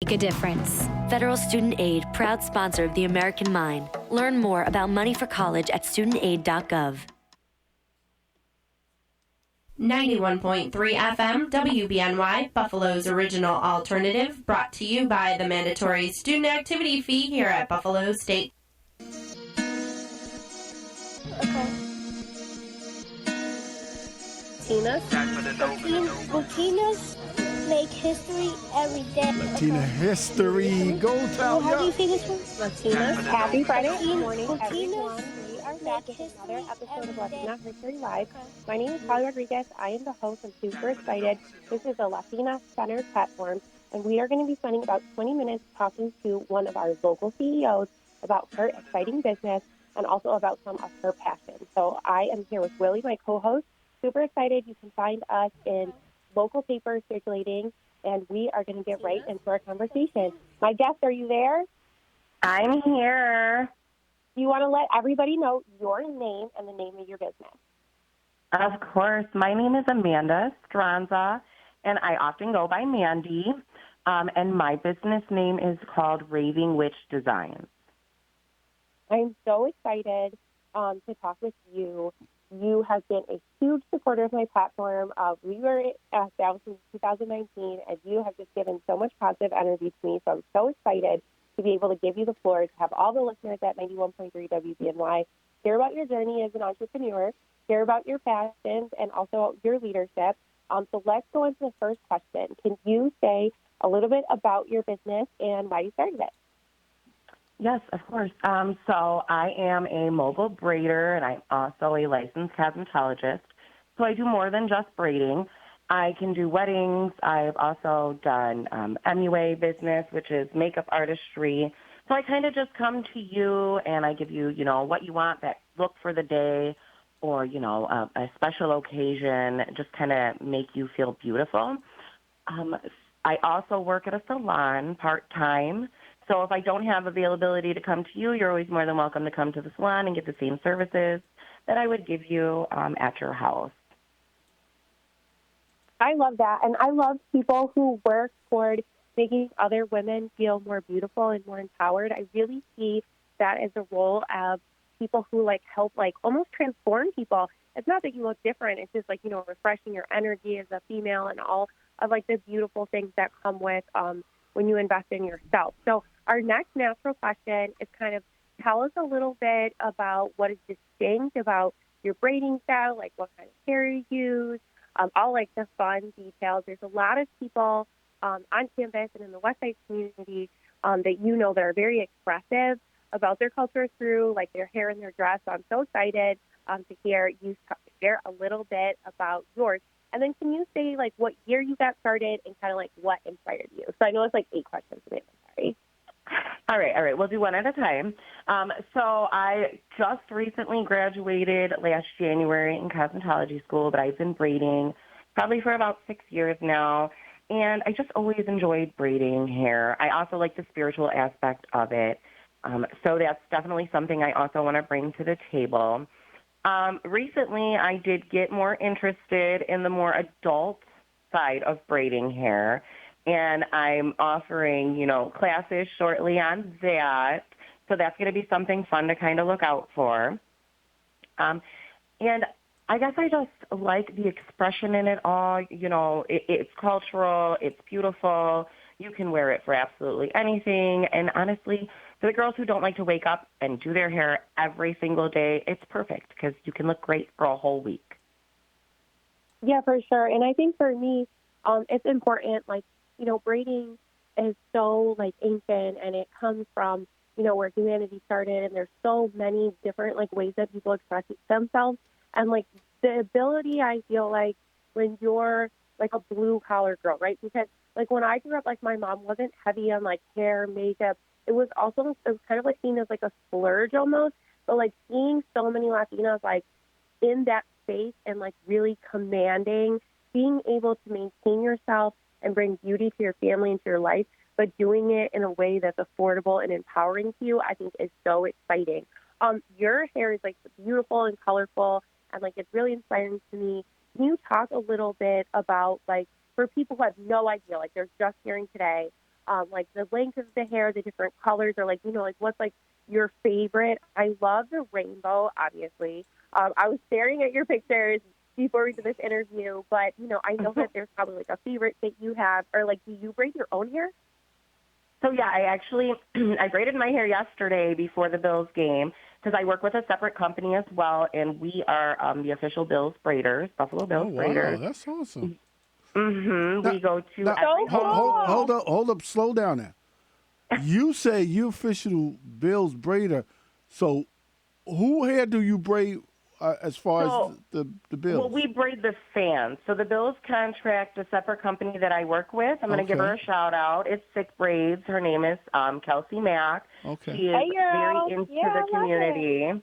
make a difference. Federal Student Aid, proud sponsor of the American Mind. Learn more about money for college at studentaid.gov. 91.3 FM WBNY, Buffalo's original alternative, brought to you by the mandatory student activity fee here at Buffalo State. Latinas make history every day. Latina history. Go tell How do you ya. say this one? Latinas. Happy Friday morning, everyone. We are back with another episode of Latina History Live. My name is Holly Rodriguez. I am the host. I'm super excited. This is a Latina-centered platform, and we are going to be spending about 20 minutes talking to one of our local CEOs about her exciting business and also about some of her passions. So I am here with Willie, my co-host. Super excited. You can find us in local papers circulating, and we are going to get right into our conversation. My guest, are you there? I'm here. You want to let everybody know your name and the name of your business. Of course. My name is Amanda Stronza, and I often go by Mandy, and my business name is called Raving Witch Designs. I'm so excited to talk with you. You have been a huge supporter of my platform. We were established in 2019, and you have just given so much positive energy to me. So I'm so excited to be able to give you the floor to have all the listeners at 91.3 WBNY hear about your journey as an entrepreneur, hear about your passions, and also your leadership. So let's go into the first question. Can you say a little bit about your business and why you started it? Yes, of course. So I am a mobile braider, and I'm also a licensed cosmetologist. So I do more than just braiding. I can do weddings. I've also done MUA business, which is makeup artistry. So I kind of just come to you, and I give you, what you want, that look for the day, or, a special occasion, just kind of make you feel beautiful. I also work at a salon part-time. So if I don't have availability to come to you, you're always more than welcome to come to the salon and get the same services that I would give you at your house. I love that. And I love people who work toward making other women feel more beautiful and more empowered. I really see that as a role of people who help almost transform people. It's not that you look different. It's just refreshing your energy as a female and all of the beautiful things that come with when you invest in yourself. So our next natural question is kind of tell us a little bit about what is distinct about your braiding style, what kind of hair you use, all the fun details. There's a lot of people on campus and in the West Side community that that are very expressive about their culture through their hair and their dress. So I'm so excited to hear you share a little bit about yours. And then can you say what year you got started and kind of what inspired you? So I know it's 8 questions today. I'm sorry. All right. We'll do one at a time. So I just recently graduated last January in cosmetology school, but I've been braiding probably for about 6 years now. And I just always enjoyed braiding hair. I also like the spiritual aspect of it. So that's definitely something I also want to bring to the table. Recently, I did get more interested in the more adult side of braiding hair, and I'm offering, classes shortly on that. So that's going to be something fun to kind of look out for. And I guess I just like the expression in it all. It's cultural, it's beautiful. You can wear it for absolutely anything. And honestly, for the girls who don't like to wake up and do their hair every single day, it's perfect because you can look great for a whole week. Yeah, for sure. And I think for me, it's important, braiding is so, ancient, and it comes from, where humanity started, and there's so many different, ways that people express themselves. And, the ability, I feel when you're, a blue-collar girl, right? Because, when I grew up, my mom wasn't heavy on, hair, makeup. It was kind of seen as a splurge almost, but seeing so many Latinas in that space and really commanding, being able to maintain yourself and bring beauty to your family and to your life, but doing it in a way that's affordable and empowering to you, I think is so exciting. Your hair is beautiful and colorful, and it's really inspiring to me. Can you talk a little bit about for people who have no idea, they're just hearing today, like the length of the hair, the different colors, or like, like what's like your favorite. I love the rainbow, obviously. I was staring at your pictures before we did this interview, but, I know that there's probably like a favorite that you have, or like, do you braid your own hair? So, yeah, I actually, I braided my hair yesterday before the Bills game because I work with a separate company as well, and we are the official Bills braiders, Buffalo Bills braiders. Wow, that's awesome. Mm-hmm. We go to Now, every home. hold up, slow down now. You say you official Bills braider, so who hair do you braid as far as the Bills? Well, we braid the fans. So the Bills contract a separate company that I work with. I'm going to give her a shout out. It's Sick Braids. Her name is Kelsey Mack. Okay. She is very into the community.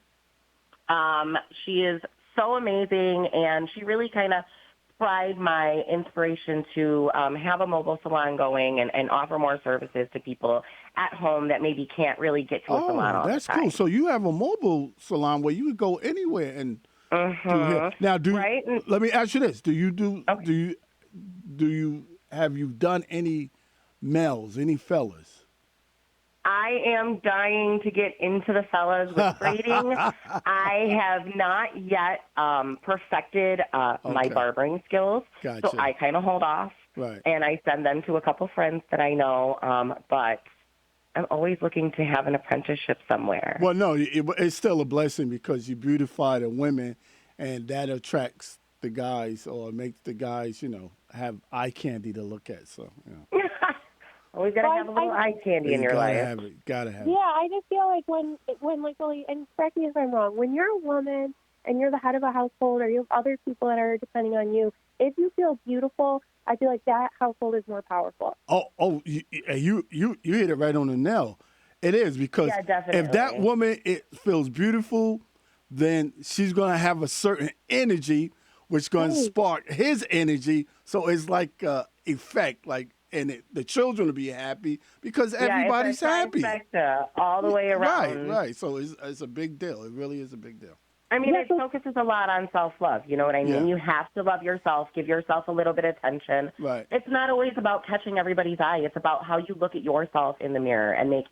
She is so amazing, and she really kind of inspired my inspiration to have a mobile salon going and offer more services to people at home that maybe can't really get to a salon all that's the time. cool. So you have a mobile salon where you could go anywhere and do hair. Now, let me ask you this: do you have you done any males, any fellas? I am dying to get into the fellas with braiding. I have not yet perfected my barbering skills, Gotcha. so I kind of hold off. Right. And I send them to a couple friends that I know, but I'm always looking to have an apprenticeship somewhere. Well, no, it's still a blessing because you beautify the women, and that attracts the guys or makes the guys, have eye candy to look at. So, Always got to have a little eye candy in your life. Gotta have it. Yeah, I just feel like when like, Willie, and correct me if I'm wrong, when you're a woman and you're the head of a household or you have other people that are depending on you, if you feel beautiful, I feel like that household is more powerful. You hit it right on the nail. It is because if that woman feels beautiful, then she's going to have a certain energy, which is going to spark his energy. So it's like effect, and the children will be happy because everybody's happy. All the way around. Right. So it's a big deal. It really is a big deal. I mean, it focuses a lot on self-love. You know what I mean? Yeah. You have to love yourself, give yourself a little bit of attention. Right. It's not always about catching everybody's eye. It's about how you look at yourself in the mirror and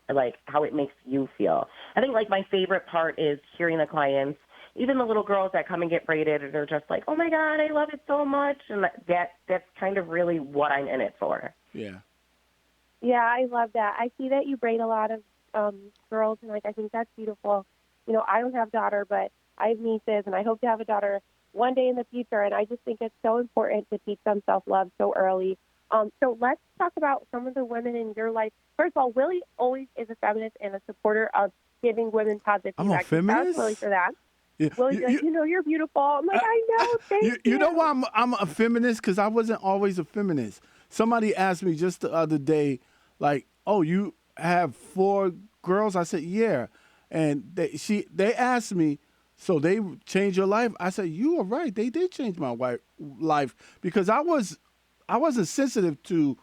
how it makes you feel. I think, my favorite part is hearing the clients, even the little girls that come and get braided, they're just like, oh, my God, I love it so much. And that's kind of really what I'm in it for. Yeah. Yeah, I love that. I see that you braid a lot of girls, and, I think that's beautiful. I don't have a daughter, but I have nieces, and I hope to have a daughter one day in the future, and I just think it's so important to teach them self-love so early. So let's talk about some of the women in your life. First of all, Willie always is a feminist and a supporter of giving women positive feedback. I'm a feminist? Thanks, Willie, for that. Yeah. Willie's you're beautiful. I'm like, I know, thank you. You know why I'm a feminist? Because I wasn't always a feminist. Somebody asked me just the other day, oh, you have 4 girls? I said, yeah. And they asked me, so they changed your life? I said, you are right. They did change my life because I wasn't sensitive to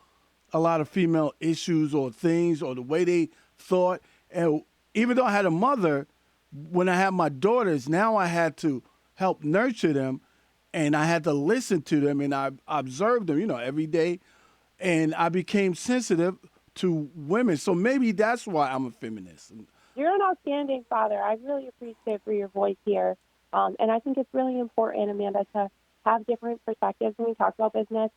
a lot of female issues or things or the way they thought. And even though I had a mother, when I had my daughters, now I had to help nurture them, and I had to listen to them, and I observed them, every day, and I became sensitive to women. So maybe that's why I'm a feminist. You're an outstanding father. I really appreciate for your voice here. And I think it's really important, Amanda, to have different perspectives when we talk about business.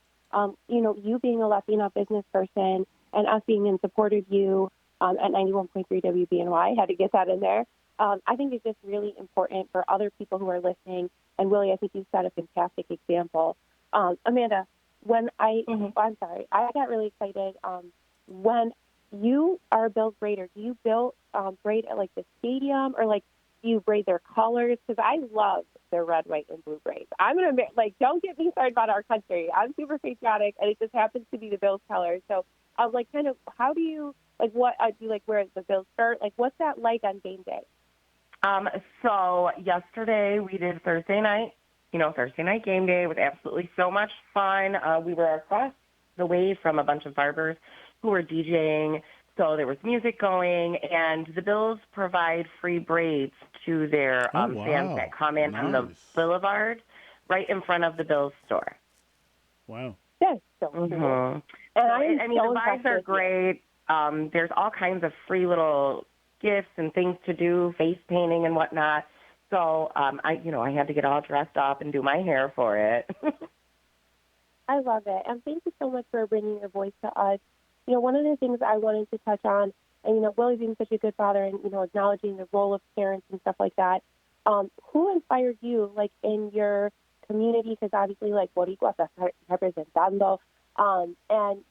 You being a Latina business person and us being in support of you at 91.3 WBNY, had to get that in there. I think it's just really important for other people who are listening. And Willie, I think you set a fantastic example. Amanda, I'm sorry, I got really excited when you are a Bills braider. Do you braid at the stadium, or do you braid their colors? Because I love their red, white, and blue braids. I'm gonna don't get me started about our country. I'm super patriotic, and it just happens to be the Bills colors. So I was kind of, how do you what do you wear the Bills shirt? What's that like on game day? So yesterday we did Thursday night. Thursday night game day was absolutely so much fun. We were across the way from a bunch of barbers who were DJing, so there was music going, and the Bills provide free braids to their fans that come in on the boulevard right in front of the Bills store. Wow. That's so cool. And So, I the vibes are great. There's all kinds of free little gifts and things to do, face painting and whatnot. So I had to get all dressed up and do my hair for it. I love it. And thank you so much for bringing your voice to us. One of the things I wanted to touch on, and, Willie being such a good father and, acknowledging the role of parents and stuff like that, who inspired you, like, in your community? Because obviously, like, Boricua está representando, and,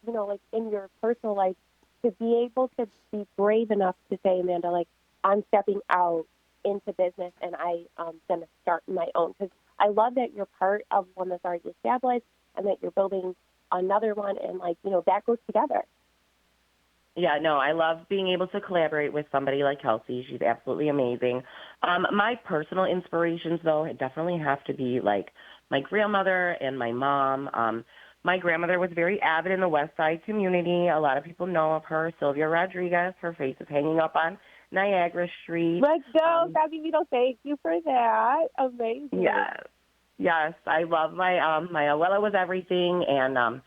like, in your personal life, to be able to be brave enough to say, Amanda, like, I'm stepping out into business and I'm going to start my own. Because I love that you're part of one that's already established and that you're building another one, and, like, that goes together. Yeah, no, I love being able to collaborate with somebody like Kelsey. She's absolutely amazing. My personal inspirations, though, definitely have to be, like, my grandmother and my mom. My grandmother was very avid in the West Side community. A lot of people know of her, Sylvia Rodriguez. Her face is hanging up on Niagara Street. Let's go, Sabino. Thank you for that. Amazing. Yes, I love my abuela was everything, and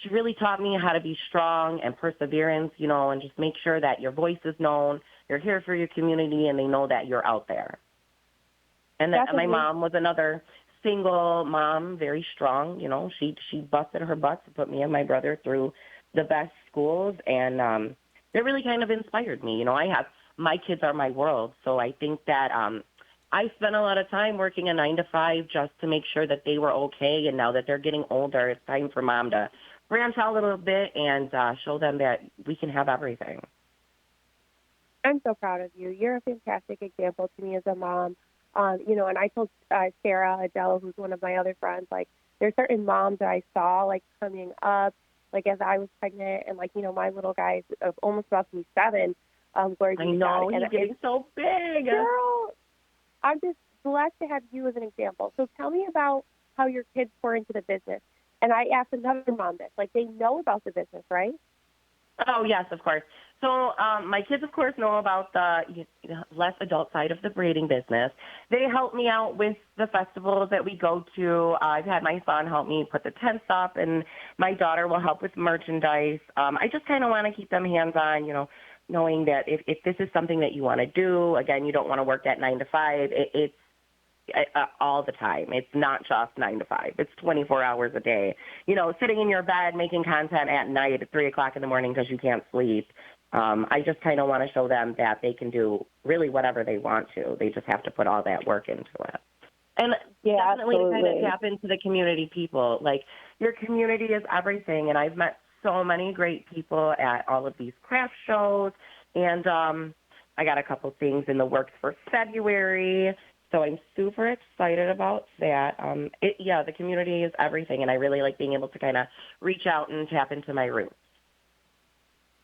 she really taught me how to be strong and perseverance, and just make sure that your voice is known, you're here for your community, and they know that you're out there. And that my mom was another single mom, very strong. She busted her butt to put me and my brother through the best schools, and it really kind of inspired me. My kids are my world, so I think that I spent a lot of time working a 9-to-5 just to make sure that they were okay. And now that they're getting older, it's time for Mom to branch out a little bit and show them that we can have everything. I'm so proud of you. You're a fantastic example to me as a mom. And I told Sarah Adela, who's one of my other friends, like, there's certain moms that I saw, like, coming up, like, as I was pregnant, and, like, my little guy is almost about to be 7. Where I know, he's getting so big. Girl, I'm just blessed to have you as an example. So tell me about how your kids pour into the business. And I asked another mom this, like, they know about the business, right? Oh, yes, of course. So my kids, of course, know about the less adult side of the braiding business. They help me out with the festivals that we go to. I've had my son help me put the tents up, and my daughter will help with merchandise. I just kind of want to keep them hands-on, knowing that if this is something that you want to do, again, you don't want to work that 9-to-5. It's all the time. It's not just 9-to-5. It's 24 hours a day. Sitting in your bed making content at night at 3 o'clock in the morning because you can't sleep. I just kind of want to show them that they can do really whatever they want to. They just have to put all that work into it. And definitely to kind of tap into the community people. Like, your community is everything. And I've met so many great people at all of these craft shows. And I got a couple things in the works for February. So I'm super excited about that. The community is everything, and I really like being able to kind of reach out and tap into my roots.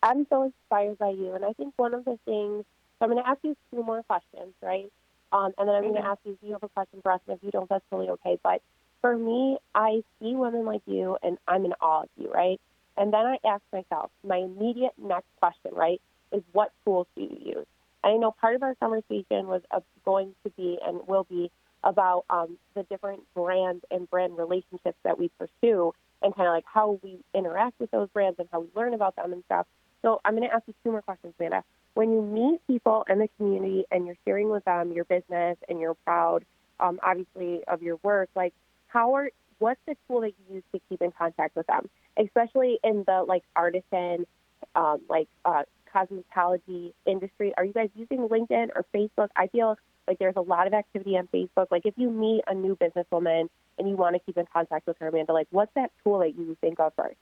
I'm so inspired by you, and I think one of the things, so I'm going to ask you 2 more questions, right? And then I'm going to ask you if you have a question for us, and if you don't, that's totally okay. But for me, I see women like you, and I'm in awe of you, right? And then I ask myself, my immediate next question, right, is what tools do you use? I know part of our conversation was going to be and will be about the different brands and brand relationships that we pursue and kind of like how we interact with those brands and how we learn about them and stuff. So I'm going to ask you 2 more questions, Amanda. When you meet people in the community and you're sharing with them your business and you're proud, obviously, of your work, like, what's the tool that you use to keep in contact with them, especially in the, like, artisan, cosmetology industry? Are you guys using LinkedIn or Facebook? I feel like there's a lot of activity on Facebook. Like, if you meet a new businesswoman and you want to keep in contact with her, Amanda, like, what's that tool that you think of first?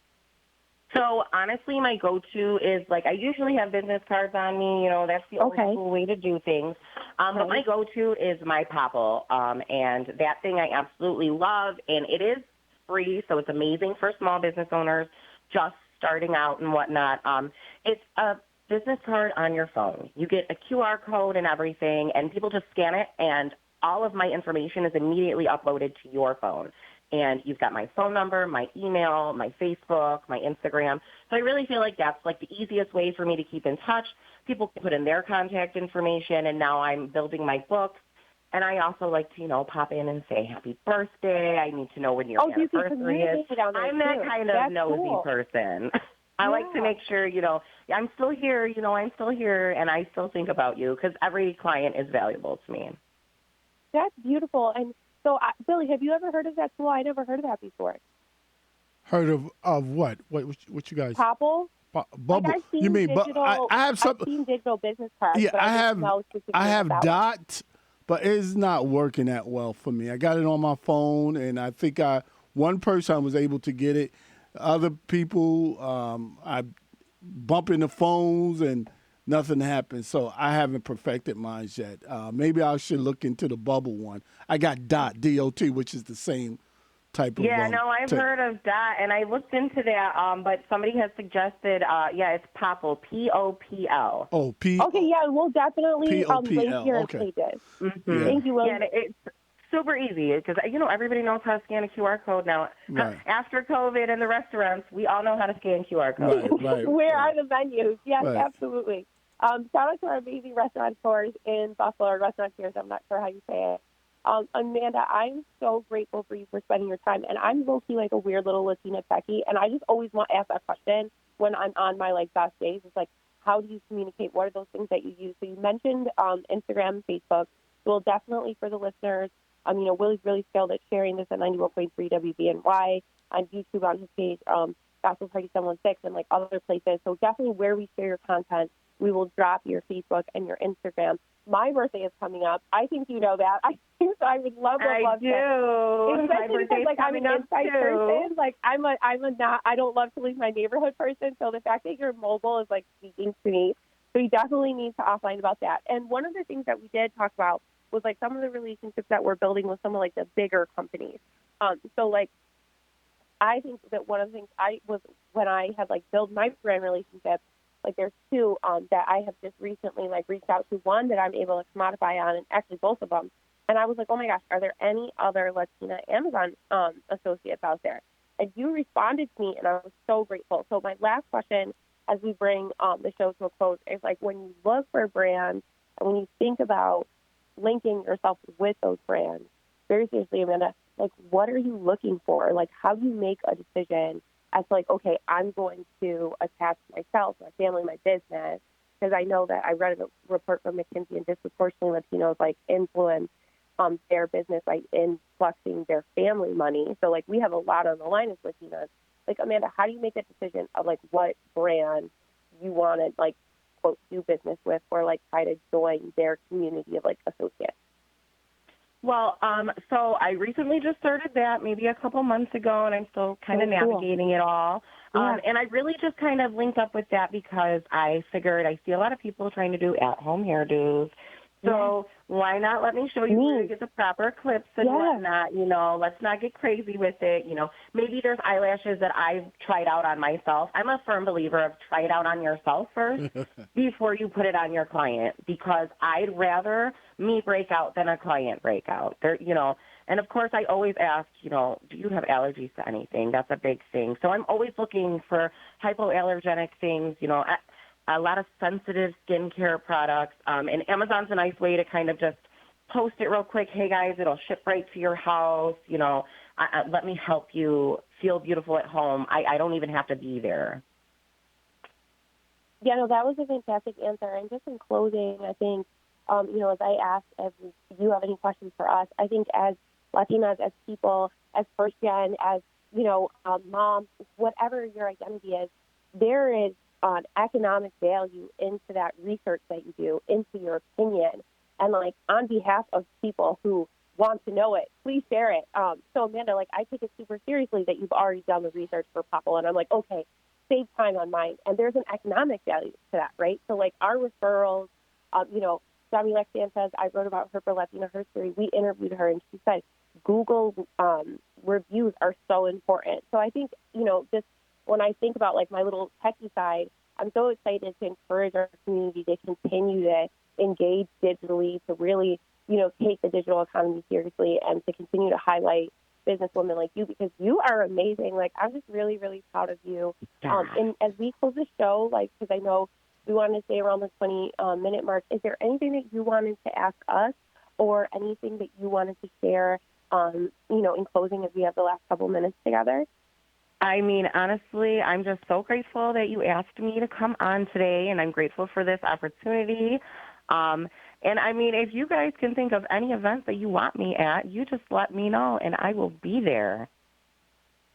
So honestly, my go-to is, like, I usually have business cards on me. That's the old school way to do things. But my go-to is my Popple, and that thing I absolutely love, and it is free, so it's amazing for small business owners just starting out and whatnot. It's a business card on your phone. You get a QR code and everything, and people just scan it, and all of my information is immediately uploaded to your phone. And you've got my phone number, my email, my Facebook, my Instagram. So I really feel like that's, like, the easiest way for me to keep in touch. People can put in their contact information, and now I'm building my books. And I also like to, pop in and say happy birthday. I need to know when your anniversary is. I'm that kind of nosy person. I like to Yeah. make sure, I'm still here, I'm still here, and I still think about you because every client is valuable to me. That's beautiful. And so, Billy, have you ever heard of that tool? I never heard of that before. Heard of what? What you guys? Popple? Bubble? Like I've seen You mean? digital. I have some. I've seen digital business cards, Yeah, but I didn't know specifically I have about that one. Dot, but it's not working that well for me. I got it on my phone, and I think one person was able to get it. Other people, I bump into phones and nothing happens. So I haven't perfected mine yet. Maybe I should look into the Bubble one. I got Dot, DOT, which is the same type of. Yeah, no, I've heard of Dot, and I looked into that, but somebody has suggested, it's Popple, Popl. Oh, P. Okay, yeah, we'll definitely link your okay. pages. Yeah. Thank you, Willie. Yeah, and it's super easy because, everybody knows how to scan a QR code now. Right. After COVID and the restaurants, we all know how to scan QR codes. Right. Where are the menus? Yes, Right. absolutely. Shout out to our amazing restaurateurs in Buffalo, or restaurateurs, I'm not sure how you say it. Amanda, I'm so grateful for you for spending your time. And I'm low-key like a weird little Latina techie. And I just always want to ask that question when I'm on my best days. It's like, how do you communicate? What are those things that you use? So you mentioned Instagram, Facebook. So we'll definitely, for the listeners, Willie's really skilled at sharing this at 91.3 WBNY, on YouTube on his page, Gospel Party 716, and other places. So definitely where we share your content, we will drop your Facebook and your Instagram. My birthday is coming up. I think you know that. I would love to. I do. My Especially birthday's because I'm an coming up, inside too. person. I don't love to leave my neighborhood person. So the fact that you're mobile is speaking to me. So we definitely need to offline about that. And one of the things that we did talk about was some of the relationships that we're building with some of the bigger companies. I think that one of the things when I had built my brand relationships, there's two that I have just recently reached out to. One that I'm able to commodify on, and actually both of them. And I was like, oh my gosh, are there any other Latina Amazon associates out there? And you responded to me, and I was so grateful. So my last question, as we bring the show to a close, is when you look for brands and when you think about linking yourself with those brands, very seriously, Amanda, what are you looking for? How do you make a decision as okay, I'm going to attach myself, my family, my business, because I know that I read a report from McKinsey, and disproportionately Latinos influence their business by influxing their family money. So we have a lot on the line as Latinas. Amanda, how do you make a decision of what brand you want to quote do business with, or try to join their community of associates? Well, so I recently just started that maybe a couple months ago, and I'm still kind of navigating it all. Yeah. And I really just kind of linked up with that because I figured I see a lot of people trying to do at-home hairdos. So why not let me show you where to get the proper clips and whatnot, let's not get crazy with it. Maybe there's eyelashes that I've tried out on myself. I'm a firm believer of try it out on yourself first before you put it on your client, because I'd rather me break out than a client break out. And of course I always ask, do you have allergies to anything? That's a big thing. So I'm always looking for hypoallergenic things, a lot of sensitive skincare products. And Amazon's a nice way to kind of just post it real quick. Hey, guys, it'll ship right to your house. Let me help you feel beautiful at home. I don't even have to be there. Yeah, no, that was a fantastic answer. And just in closing, I think, as I asked, if you have any questions for us, I think as Latinas, as people, as first gen, as, moms, whatever your identity is, there is economic value into that research that you do, into your opinion. And on behalf of people who want to know it, please share it. So Amanda, I take it super seriously that you've already done the research for Popple, and I'm okay, save time on mine. And there's an economic value to that, right? So our referrals, Dami Lex says, I wrote about her for Latina History. We interviewed her, and she said Google reviews are so important. So I think, just when I think about my little techie side, I'm so excited to encourage our community to continue to engage digitally, to really, take the digital economy seriously, and to continue to highlight businesswomen like you, because you are amazing. I'm just really, really proud of you. And as we close the show, because I know we wanted to stay around the 20-minute mark, is there anything that you wanted to ask us, or anything that you wanted to share, in closing as we have the last couple minutes together? I mean, honestly, I'm just so grateful that you asked me to come on today, and I'm grateful for this opportunity. And I mean, if you guys can think of any events that you want me at, you just let me know, and I will be there.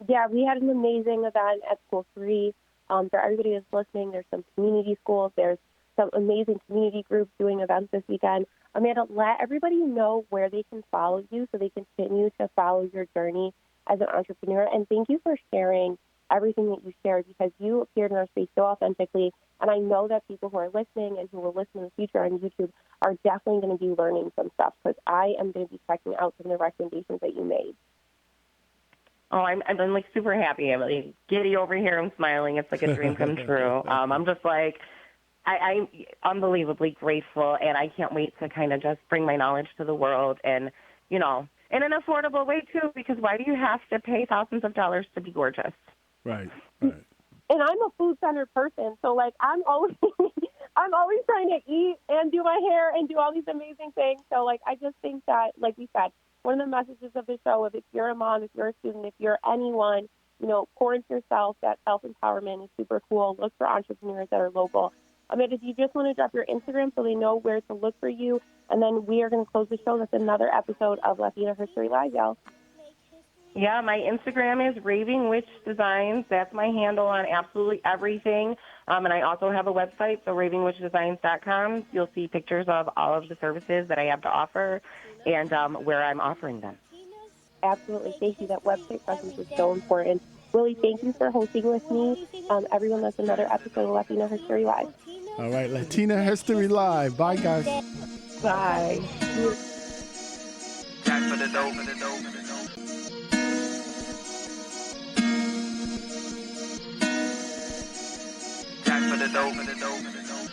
Yeah, we had an amazing event at School 3. For everybody that's listening, there's some community schools. There's some amazing community groups doing events this weekend. Amanda, let everybody know where they can follow you so they continue to follow your journey as an entrepreneur. And thank you for sharing everything that you shared, because you appeared in our space so authentically. And I know that people who are listening and who will listen in the future on YouTube are definitely going to be learning some stuff, because I am going to be checking out some of the recommendations that you made. Oh, I'm like super happy. I'm like giddy over here. I'm smiling. It's like a dream come true. I'm just like, I'm unbelievably grateful, and I can't wait to kind of just bring my knowledge to the world, and, you know, in an affordable way too, because why do you have to pay thousands of dollars to be gorgeous? Right. And I'm a food-centered person, so like I'm always trying to eat and do my hair and do all these amazing things. So like I just think that, like we said, one of the messages of the show, if you're a mom, if you're a student, if you're anyone, you know, pour into yourself. That self-empowerment is super cool. Look for entrepreneurs that are local. Amanda, do you just want to drop your Instagram so they know where to look for you? And then we are going to close the show with another episode of Latina History Live, y'all. Yeah, my Instagram is Raving Witch Designs. That's my handle on absolutely everything. And I also have a website, so ravingwitchdesigns.com. You'll see pictures of all of the services that I have to offer and where I'm offering them. Absolutely. Thank you. That website presence is so important. Willie, thank you for hosting with me. Everyone, that's another episode of Latina History Live. All right, Latina History Live. Bye, guys. Bye. Time for the dope, for the dope, for the dope. Time for the dope, for the dope, for the dope.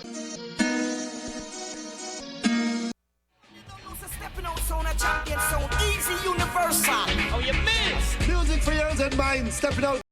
Stepping on Zone, a champion sound, easy universal. Oh, you miss. Music for yours and mine, stepping out.